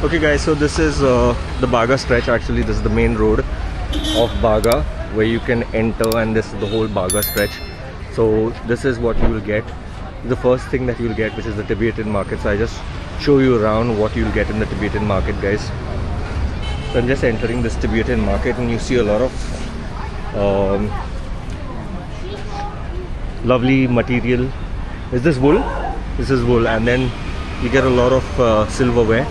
Okay guys, so this is the Baga stretch. Actually this is the main road of Baga where you can enter, and this is the whole Baga stretch. So this is what you will get. The first thing that you will get, which is the Tibetan market. So I just show you around what you will get in the Tibetan market, guys. So I'm just entering this Tibetan market and you see a lot of lovely material. Is this wool? This is wool, and then you get a lot of silverware.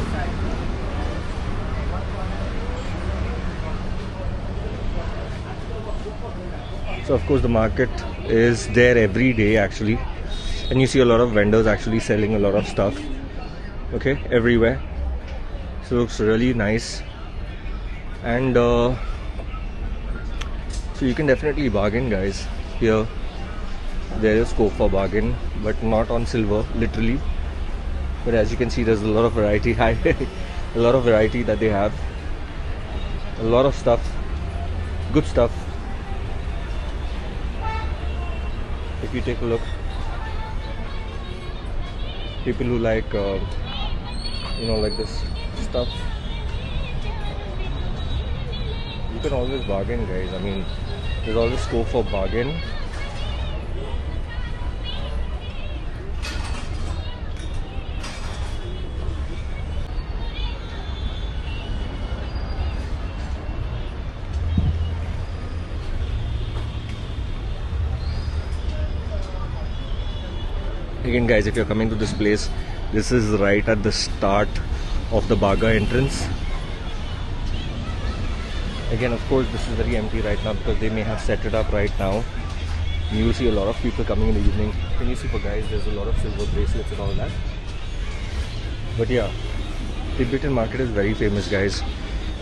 So of course the market is there every day actually, and you see a lot of vendors actually selling a lot of stuff, okay, everywhere. So it looks really nice, and so you can definitely bargain, guys. Here there is scope for bargain, but not on silver literally, but as you can see there's a lot of variety. A lot of variety that they have, a lot of stuff, good stuff. If you take a look, people who like like this stuff, you can always bargain, guys. I mean, there's always scope for bargain. Again guys, if you're coming to this place, this is right at the start of the Baga entrance. Again, of course, this is very empty right now because they may have set it up right now. You will see a lot of people coming in the evening. Can you see, for guys, there's a lot of silver bracelets and all that. But yeah, Tibetan market is very famous, guys.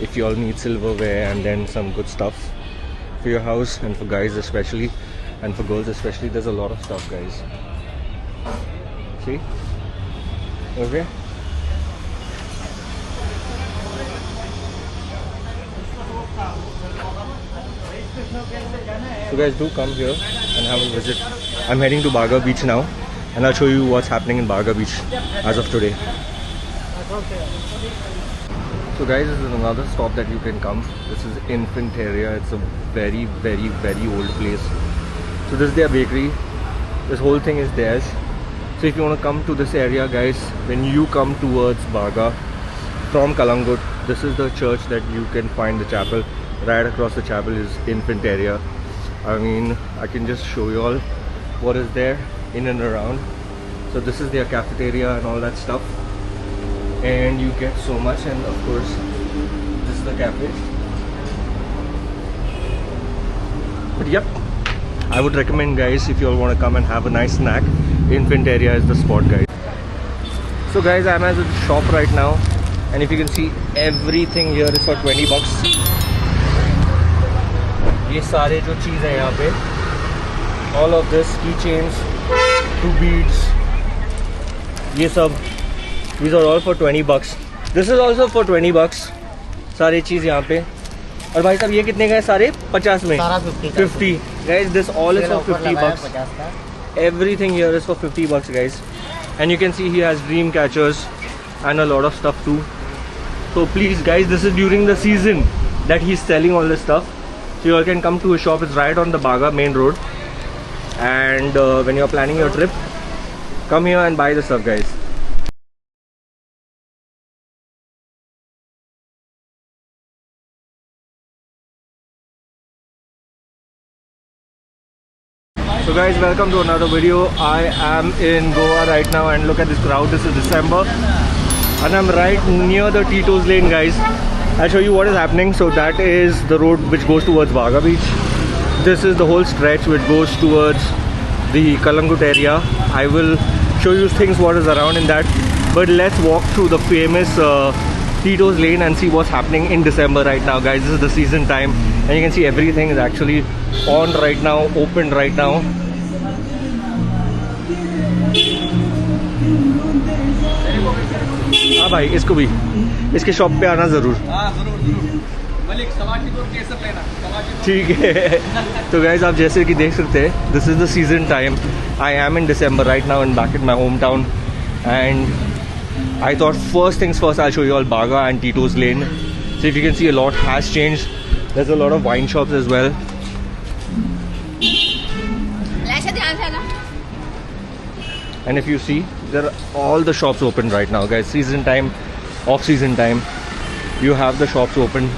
If you all need silverware and then some good stuff for your house, and for guys especially, and for girls especially, there's a lot of stuff, guys. See? Okay. So guys, do come here and have a visit. I'm heading to Baga Beach now, and I'll show you what's happening in Baga Beach as of today. So guys, this is another stop that you can come. This is Infanteria. It's a very, very, very old place. So this is their bakery. This whole thing is theirs. So if you want to come to this area, guys, when you come towards Baga from Kalangut, this is the church that you can find the chapel. Right across the chapel is Infanteria. I mean, I can just show you all what is there in and around. So this is their cafeteria and all that stuff, and you get so much. And of course, this is the cafe. But yep, I would recommend, guys, if you all want to come and have a nice snack, Infanteria is the spot, guys. So guys, I'm at the shop right now, and if you can see, everything here is for 20 bucks. ये सारे जो चीज़ है यहाँ पे, all of this, keychains, 2 beads, ये सब, these are all for 20 bucks. This is also for 20 bucks. सारे चीज़ यहाँ पे. और भाई साहब ये कितने का है सारे? 50 में. 50. Guys, this all is for 50 bucks. Everything here is for 50 bucks, guys. And you can see he has dream catchers and a lot of stuff too. So please, guys, this is during the season that he's selling all this stuff. So you all can come to his shop. It's right on the Baga main road. And when you're planning your trip, come here and buy the stuff, guys. So guys, welcome to another video. I am in Goa right now, and look at this crowd. This is December and I'm right near the Tito's Lane, guys. I'll show you what is happening. So that is the road which goes towards Baga Beach. This is the whole stretch which goes towards the Kalangut area. I will show you things what is around in that, but let's walk through the famous Tito's Lane and see what's happening in December right now, guys. This is the season time, and you can see everything is actually on right now, open right now. हाँ भाई, इसको भी इसके shop पे आना ज़रूर. ठीक है. तो गाइज आप जैसे कि देख सकते हैं, this is the season time. I am in December right now and back in my home town, and I thought first things first, I'll show you all Baga and Tito's Lane. So if you can see, a lot has changed. There's a lot of wine shops as well. And if you see, there are all the shops open right now, guys. Season time, off season time, you have the shops open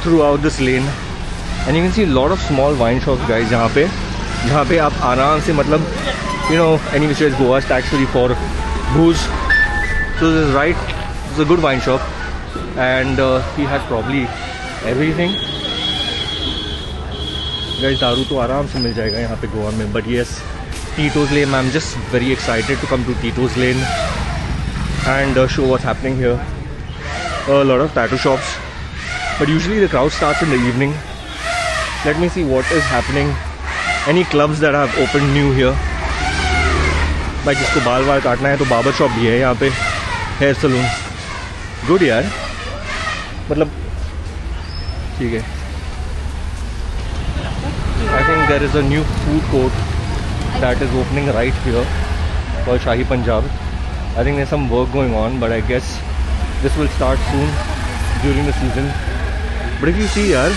throughout this lane. And you can see a lot of small wine shops, guys, जहाँ पे आप आराम से मतलब, you know, any which way Goa is tax free for booze. So this is right, it's a good wine shop, and he has probably everything. Guys, दारू तो आराम से मिल जाएगा यहाँ पे गोवा में. But yes, Tito's Lane, I'm just very excited to come to Tito's Lane and show what's happening here. A lot of tattoo shops, but usually the crowd starts in the evening. Let me see what is happening. Any clubs that have opened new here. भाई जिसको बाल वाल काटना है तो barber shop भी है यहाँ पे, हेयर सलून. गुड यार, मतलब ठीक है. I think there is a new food court that is opening right here called Shahi Punjab. I think there's some work going on, but I guess this will start soon during the season. But if you see here,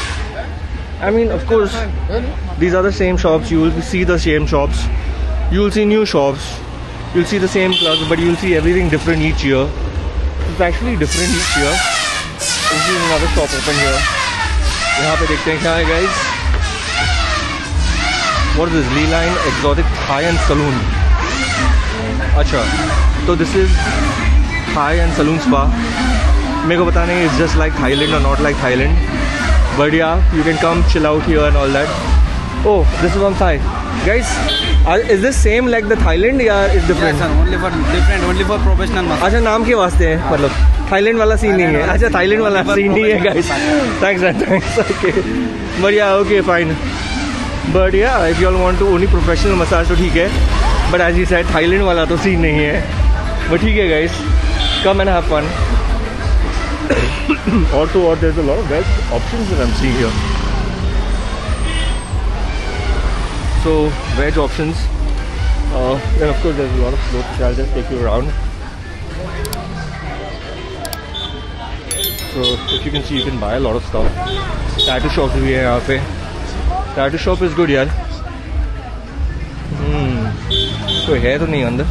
I mean, of course, these are the same shops. You will see the same shops. You will see new shops. You'll see the same clubs, but you'll see everything different each year. It's actually different each year. This is another shop open here. यहाँ पे देखते हैं क्या है, guys. What is this? Lee Line Exotic High-End Saloon. अच्छा, तो this is high-end saloon spa. मेरे को पता नहीं, it's just like Thailand or not like Thailand. But yeah, you can come chill out here and all that. Oh, this is on Thai. Guys, is this same like the Thailand या is different? Yeah, sir, only for different, only for professional massage. अच्छा, नाम के वास्ते है, मतलब Thailand वाला scene नहीं है. अच्छा, Thailand वाला सीन नहीं है, guys. Thanks, thanks. Okay, but yeah, okay, fine. But yeah, if you all want to only professional massage तो ठीक है. But as you said, Thailand वाला तो सीन नहीं है. But ठीक है, guys. Come and have fun. Also, there's a lot of best options that I'm seeing here. So veg options. Then of course there's a lot of clothes, which I'll just take you around. So if you can see, you can buy a lot of stuff. Tattoo shops भी है यहाँ पे. Tattoo shop is good यार. कोई है तो नहीं अंदर,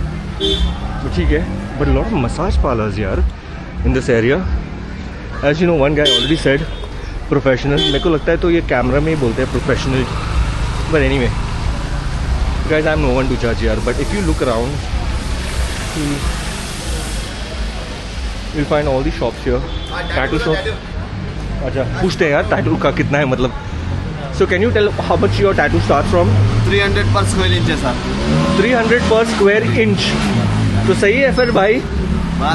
तो ठीक है. But a lot of massage parlors यार in this area. As you know, one guy already said professional. मेरे को लगता है तो ये कैमरा में ही बोलते हैं professional. But anyway, guys, I'm no one to judge here. But if you look around, you'll find all the shops here. Tattoo shop. अच्छा, पूछते हैं यार tattoo का कितना है मतलब. So can you tell how much your tattoo starts from? 300 per square inch, sir. 300 per square inch. तो सही है फिर भाई.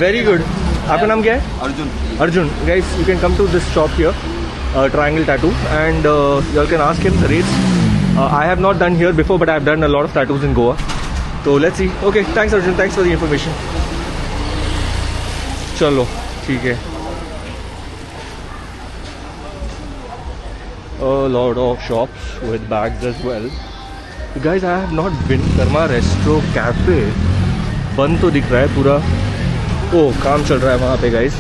Very good. आपका नाम क्या है? Arjun. Arjun. Guys, you can come to this shop here, Triangle Tattoo, and you all can ask him the rates. I have not done here before, but I have done a lot of tattoos in Goa. So let's see. Okay, thanks Arjun. Thanks for the information. चलो ठीक है. A lot of shops with bags as well. Guys, I have not been. Karma Resto Cafe बंद तो दिख रहा है पूरा. Oh, काम चल रहा है वहाँ पे, guys.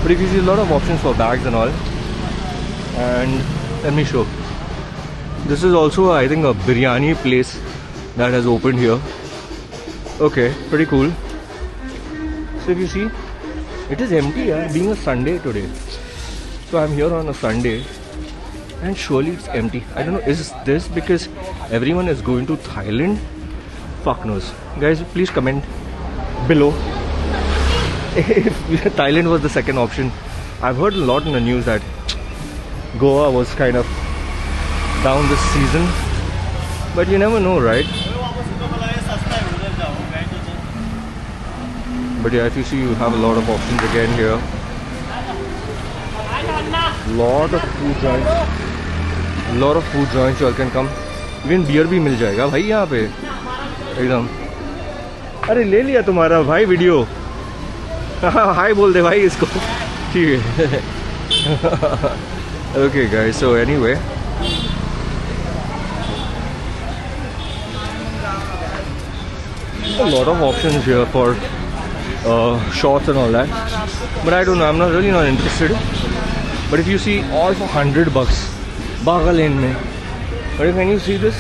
But if you see a lot of options for bags and all. And let me show. This is also, I think, a biryani place that has opened here. Okay, pretty cool. So if you see, it is empty, being a Sunday today. So I'm here on a Sunday, and surely it's empty. I don't know, is this because everyone is going to Thailand? Fuck knows. Guys, please comment below if Thailand was the second option. I've heard a lot in the news that Goa was kind of down this season, but you never know, right? But yeah, if you see, you have a lot of options again here. Lot of food joints. Lot of food joints. You all can come. Even beer भी मिल जाएगा भाई यहाँ पे एकदम. अरे ले लिया तुम्हारा भाई वीडियो. हाय बोल दे भाई इसको. ठीक है. Okay guys, so anyway, a lot of options here for shorts and all that. But I don't know, I'm not really not interested. But if you see all for $100 Baga Lane mein. But when you see this,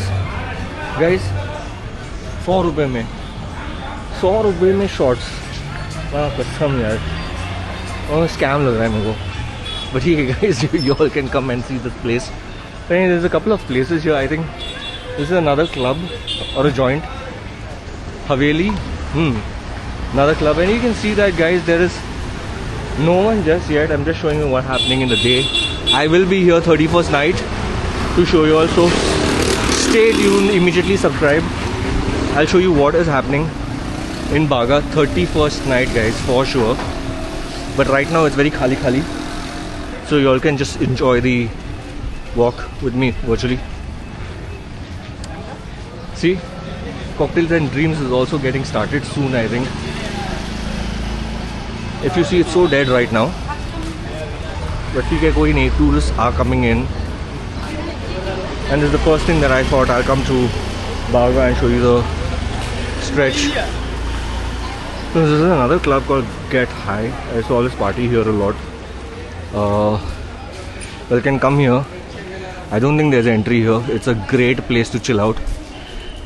guys, 100 रुपए में 100 रुपए में shorts. वाह कसम यार, और scam लग रहा है मेरे को. But yeah, guys, you all can come and see this place. There's a couple of places here. I think this is another club or a joint. Haveli. Another club, and you can see that, guys, there is no one just yet. I'm just showing you what's happening in the day. I will be here 31st night to show you all, so stay tuned, immediately subscribe. I'll show you what is happening in Baga 31st night, guys, for sure. But right now it's very khali, so you all can just enjoy the walk with me virtually. See, Cocktails and Dreams is also getting started soon, I think. If you see, it's so dead right now. But tourists are coming in. And this is the first thing that I thought I'll come to Baga and show you the stretch. So this is another club called Get High. I saw this party here a lot. Well, you can come here. I don't think there's entry here. It's a great place to chill out.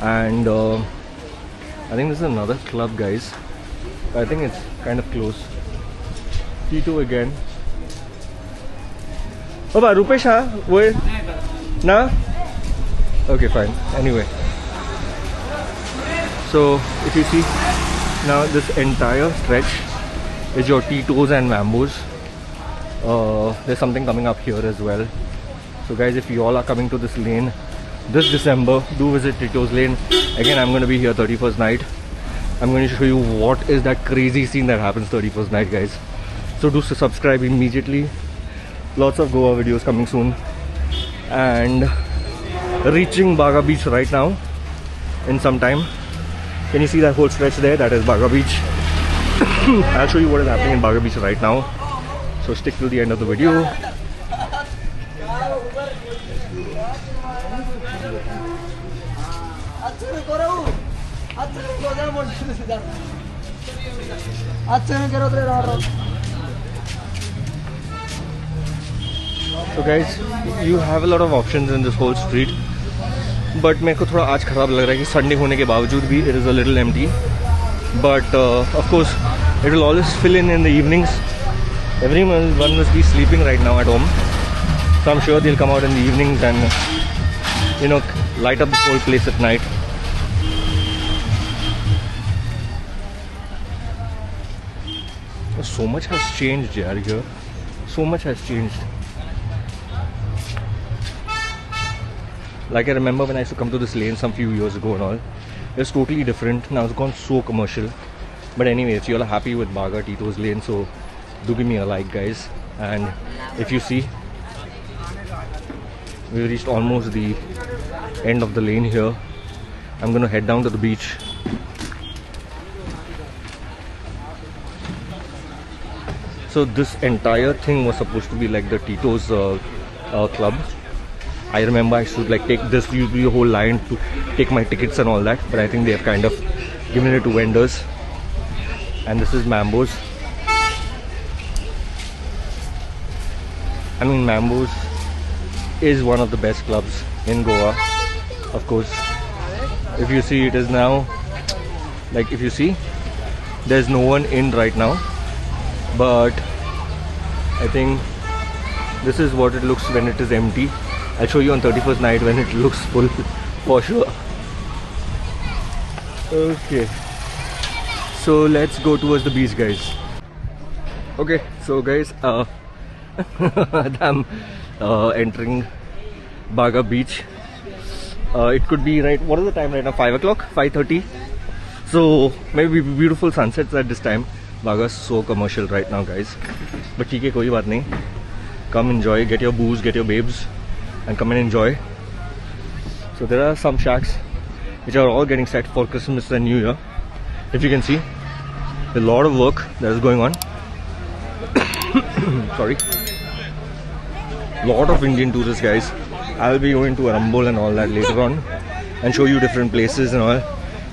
And I think this is another club, guys. I think it's kind of close. Tito again. Oh, Rupesh, huh? Where? Nah? Okay, fine. Anyway. So, if you see, now this entire stretch is your Tito's and Mambo's. There's something coming up here as well. So guys, if you all are coming to this lane this December, do visit Tito's Lane. Again, I'm going to be here 31st night. I'm going to show you what is that crazy scene that happens 31st night, guys. So do subscribe immediately. Lots of Goa videos coming soon. And reaching Baga Beach right now in some time. Can you see that whole stretch there? That is Baga Beach. I'll show you what is happening in Baga Beach right now. So stick till the end of the video. So guys, you have a lot of options in this whole street, but मेरे को थोड़ा आज खराब लग रहा है कि Sunday होने के बावजूद भी it is a little empty. But of course, it will always fill in the evenings. Everyone must be sleeping right now at home, so I'm sure they'll come out in the evenings and, you know, light up the whole place at night. So much has changed here. So much has changed. Like I remember when I used to come to this lane some few years ago and all, it was totally different. Now it's gone so commercial. But anyway, if you all are happy with Baga Tito's Lane, so do give me a like, guys. And if you see, we reached almost the end of the lane here. I'm gonna head down to the beach. So this entire thing was supposed to be like the Tito's club. I remember I used to like take this, usually a whole line to take my tickets and all that, but I think they have kind of given it to vendors. And this is Mambo's. I mean, Mambo's is one of the best clubs in Goa, of course. If you see, it is now, like if you see, there's no one in right now, but I think this is what it looks when it is empty. I'll show you on 31st night when it looks full for sure. Okay, so let's go towards the beach, guys. Okay, so guys, I'm entering Baga Beach. It could be right, what is the time right now? 5 o'clock? 5:30. So maybe beautiful sunsets at this time. Baga is so commercial right now, guys. But theek hai, koi baat nahi. Come enjoy, get your booze, get your babes, and come and enjoy. So there are some shacks which are all getting set for Christmas and New Year. If you can see, a lot of work that is going on. Sorry. Lot of Indian tourists, guys. I'll be going to Arambol and all that later on and show you different places and all.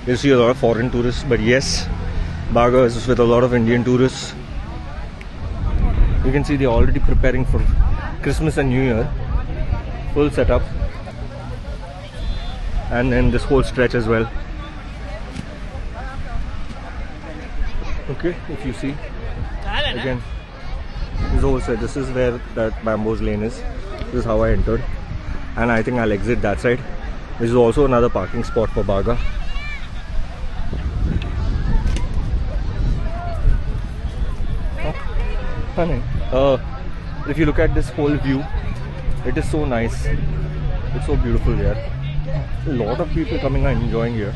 You'll see a lot of foreign tourists, but yes, Baga is with a lot of Indian tourists. You can see they're already preparing for Christmas and New Year. Full setup. And then this whole stretch as well. Okay, if you see, again, this whole set, this is where that Bambos Lane is. This is how I entered. And I think I'll exit that side. This is also another parking spot for Baga. If you look at this whole view, it is so nice. It's so beautiful here. A lot of people coming and enjoying here.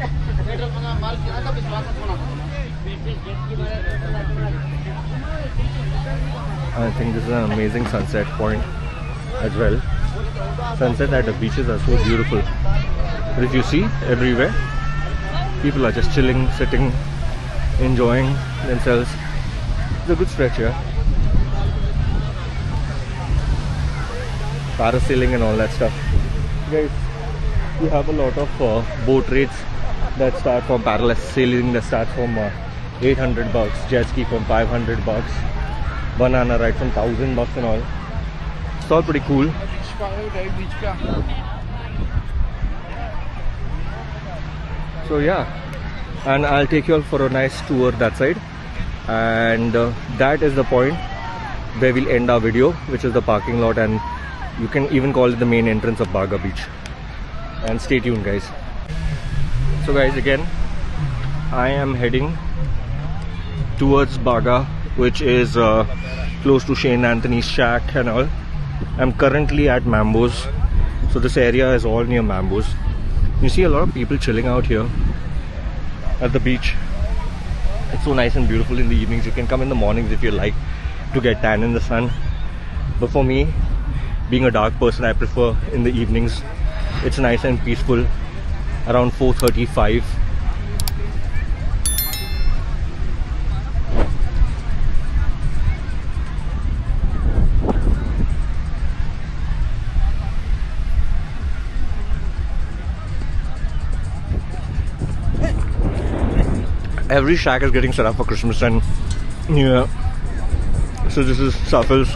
I think this is an amazing sunset point as well. Sunset at the beaches are so beautiful. But if you see, everywhere, people are just chilling, sitting, enjoying themselves. It's a good stretch here. Parasailing and all that stuff. Guys, you have a lot of boat rates that start from parasailing that starts from 800 bucks, jet ski from 500 bucks, banana ride from 1000 bucks and all. It's all pretty cool. So yeah, and I'll take you all for a nice tour that side, and that is the point where we'll end our video, which is the parking lot, and you can even call it the main entrance of Baga Beach. And stay tuned, guys. So guys, again, I am heading towards Baga, which is close to Shane Anthony's shack and all. I'm currently at Mambo's, so this area is all near Mambo's. You see a lot of people chilling out here at the beach. It's so nice and beautiful in the evenings. You can come in the mornings if you like to get tan in the sun, but for me, being a dark person, I prefer in the evenings. It's nice and peaceful around 4:35. Every shack is getting set up for Christmas and New Year. So this is Safil's.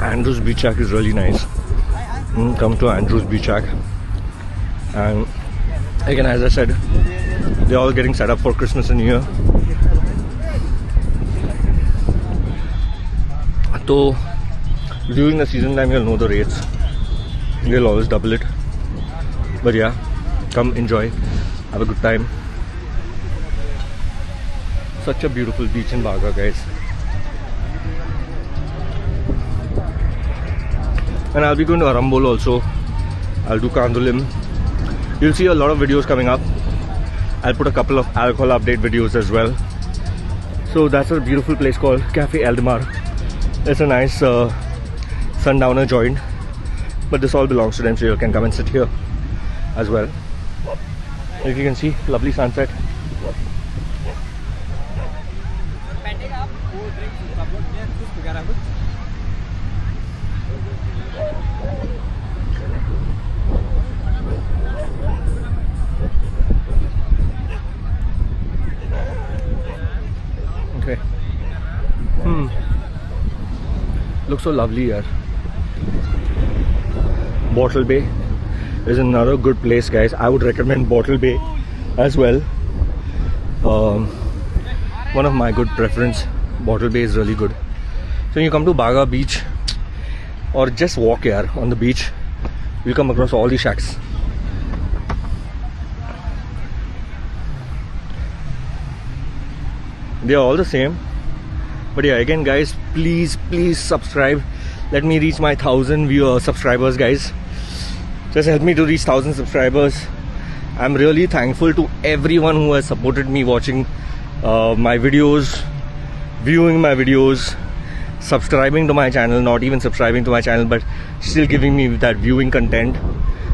Andrews Beach Shack is really nice. Come to Andrews Beach Shack. And again, as I said, they're all getting set up for Christmas and New Year. So during the season time, you'll know the rates. They'll always double it. But yeah, come enjoy, have a good time. Such a beautiful beach in Baga, guys. And I'll be going to Arambol also. I'll do Kandolim. You'll see a lot of videos coming up. I'll put a couple of alcohol update videos as well. So that's a beautiful place called Cafe Eldemar. It's a nice sundowner joint, but this all belongs to them, so you can come and sit here as well. If you can see, lovely sunset. Okay. Looks so lovely here. Bottle Bay is another good place, guys. I would recommend Bottle Bay as well. One of my good preference. Bottle Bay is really good. So when you come to Baga Beach or just walk here on the beach, you come across all these shacks. They are all the same. But yeah, again guys, please subscribe. Let me reach my 1000 subscribers, guys. Just help me to reach 1000 subscribers. I'm really thankful to everyone who has supported me watching my videos, viewing my videos, subscribing to my channel, not even subscribing to my channel, but still giving me that viewing content.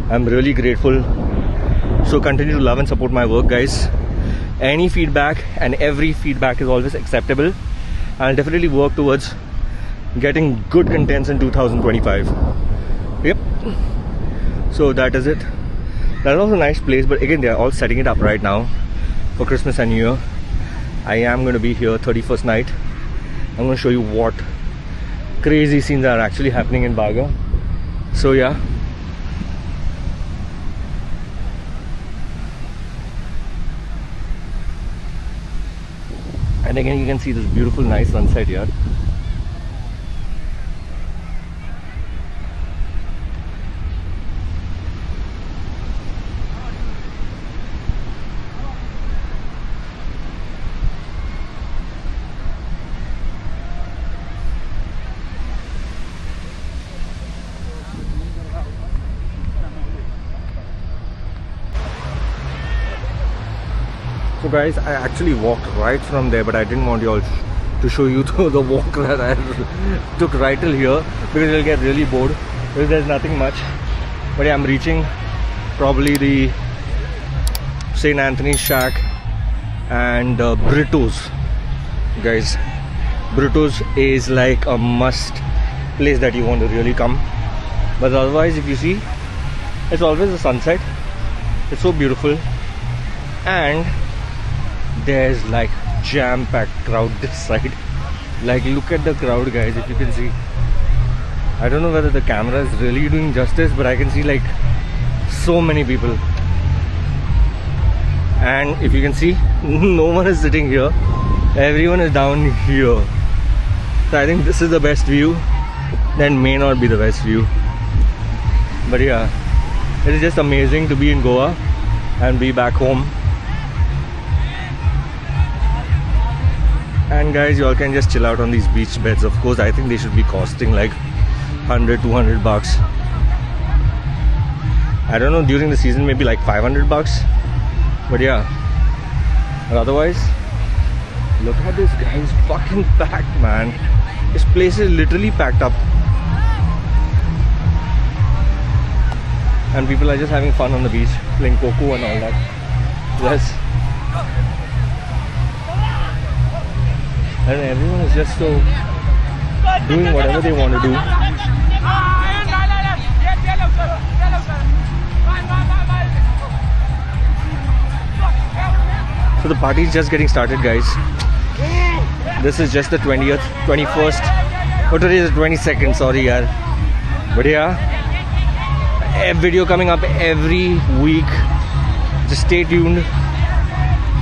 I'm really grateful. So continue to love and support my work, guys. Any feedback and every feedback is always acceptable. I'll definitely work towards getting good contents in 2025. Yep. So that is it. That was a nice place, but again, they are all setting it up right now for Christmas and New Year. I am going to be here 31st night. I'm going to show you what crazy scenes are actually happening in Baga. So yeah, and again you can see this beautiful nice sunset here. So guys, I actually walked right from there, but I didn't want you all to show you the walk that I took right till here, because you'll get really bored because there's nothing much. But yeah, I'm reaching probably the St. Anthony's Shack and Brito's. Guys, Brito's is like a must place that you want to really come. But otherwise, if you see, it's always the sunset. It's so beautiful, and there's like jam-packed crowd this side. Like, look at the crowd, guys, if you can see. I don't know whether the camera is really doing justice, but I can see like so many people. And if you can see, no one is sitting here, everyone is down here. So I think this is the best view. That may not be the best view, but yeah, it is just amazing to be in Goa and be back home. And guys, you all can just chill out on these beach beds. Of course, I think they should be costing like 100, 200 bucks. I don't know, during the season maybe like 500 bucks. But yeah, but otherwise, look at this, guys, fucking packed, man. This place is literally packed up. And people are just having fun on the beach, playing coco and all that. Yes. And everyone is just so doing whatever they want to do. So the party is just getting started, guys. This is just the 20th, 21st. Oh, today is the 22nd, sorry yaar. But yeah, a video coming up every week. Just stay tuned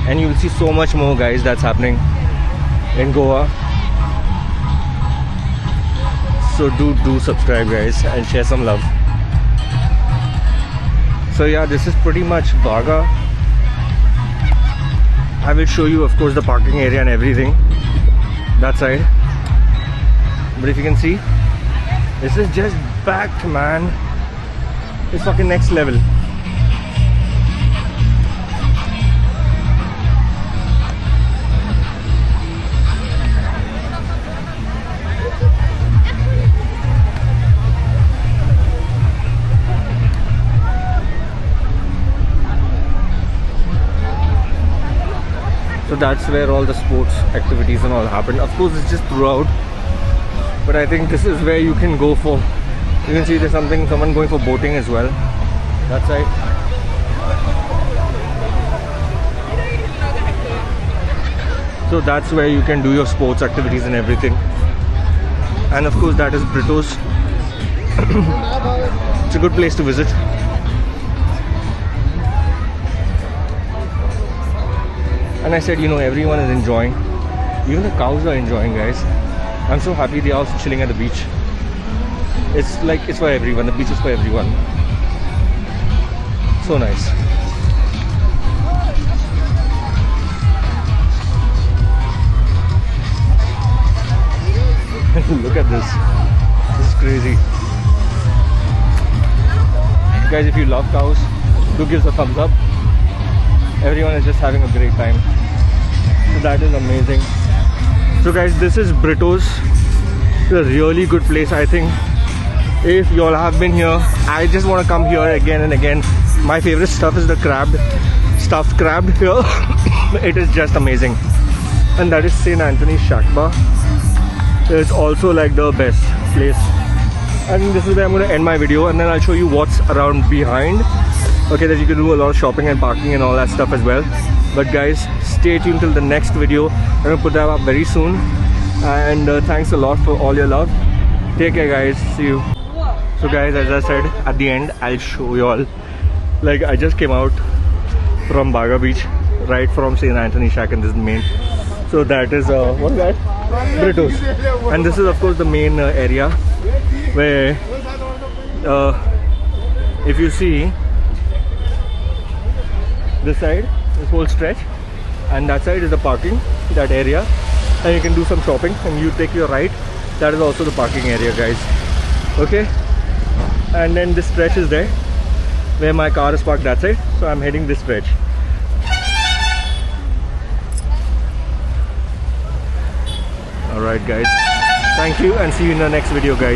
and you will see so much more, guys, that's happening in Goa. So do subscribe, guys, and share some love. So yeah, this is pretty much Baga. I will show you, of course, the parking area and everything that side. But if you can see, this is just packed, man. It's fucking next level. So that's where all the sports activities and all happen. Of course, it's just throughout, but I think this is where you can go for. You can see there's someone going for boating as well. That side. So that's where you can do your sports activities and everything. And of course, that is Brito's. It's a good place to visit. And I said, you know, everyone is enjoying. Even the cows are enjoying, guys. I'm so happy they are also chilling at the beach. It's like, it's for everyone. The beach is for everyone. So nice. Look at this. This is crazy. Guys, if you love cows, do give us a thumbs up. Everyone is just having a great time. So that is amazing. So guys, this is Brito's. It's a really good place, I think. If you all have been here, I just want to come here again and again. My favorite stuff is the stuffed crab here. It is just amazing. And that is St. Anthony's Shack Bar. It's also like the best place. I think this is where I'm going to end my video, and then I'll show you what's around behind. Okay, that you can do a lot of shopping and parking and all that stuff as well. But guys, stay tuned till the next video. I'm gonna put that up very soon. And thanks a lot for all your love. Take care guys, see you. So guys, as I said, at the end I'll show you all. Like, I just came out from Baga Beach, right from St. Anthony Shack, and this is the main. So that is what's that? Britos. And this is of course the main area where if you see this side, this whole stretch, and that side is the parking, that area, and you can do some shopping. And you take your right, that is also the parking area guys. Okay, and then this stretch is there where my car is parked that side, so I'm heading this stretch. Alright guys, thank you and see you in the next video guys.